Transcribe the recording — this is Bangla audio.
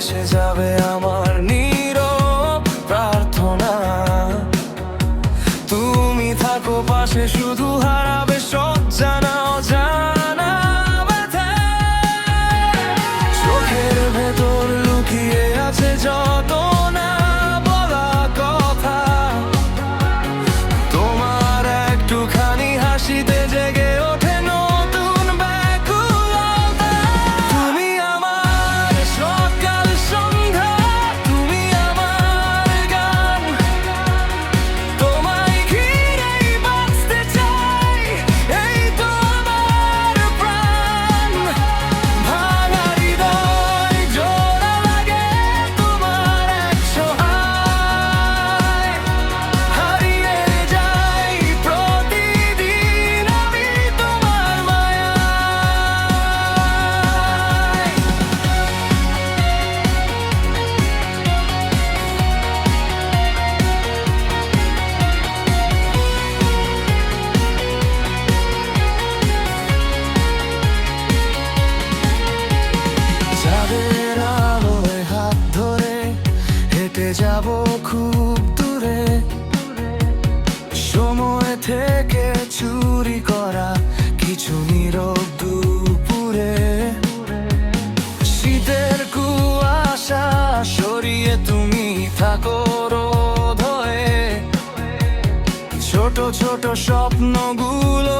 ভেসে যাবে আমার নীরব প্রার্থনা। তুমি থাকো পাশে, শুধু হারাবে সব জানা অজানা ব্যথা। চোখের ভেতর লুকিয়ে আছে যত না বলা কথা, তোমার একটুখানি হাসিতে জেগে ওঠে নতুন ব্যাকুলতা। তুমি আমার সকাল সন্ধ্যা, তুমি আমার গান, তোমায় ঘিরেই বাঁচতে চাই, এই তো আমার প্রাণ। ভাঙা হৃদয় জোড়া লাগে তোমার এক ছোঁয়ায়, হারিয়ে যাই প্রতিদিন আমি তোমার মায়ায়। চাঁদের আলোয় হাত ধরে হেঁটে যাব খুব দূরে, সময় থেকে চুরি করা কিছু নীরব দুপুরে। শীতের কুয়াশা সরিয়ে তুমি থাকো রোদ হয়ে, ছোট ছোট স্বপ্নগুলো